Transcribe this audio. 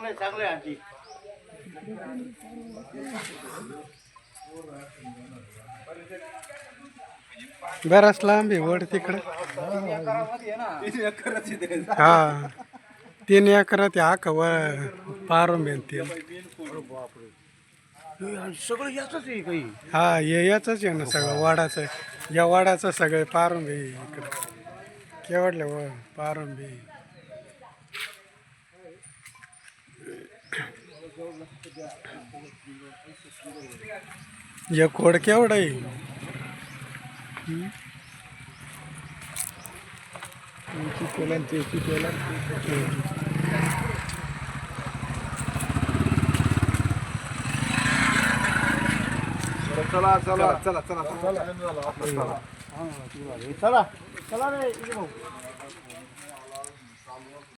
चांगले चांगले आजी बराच लांब आहे वड तिकडे हा 3 एकरात हा कवर पारून बेनतील सगळं याच आहे काही हा याच आहे ना सगळं वाडाचं या वाडाचं सगळं पारून बे इकडे केवढलं व पारून बे या खोड केवढं आहे चला चला चला चला चला चला चला रे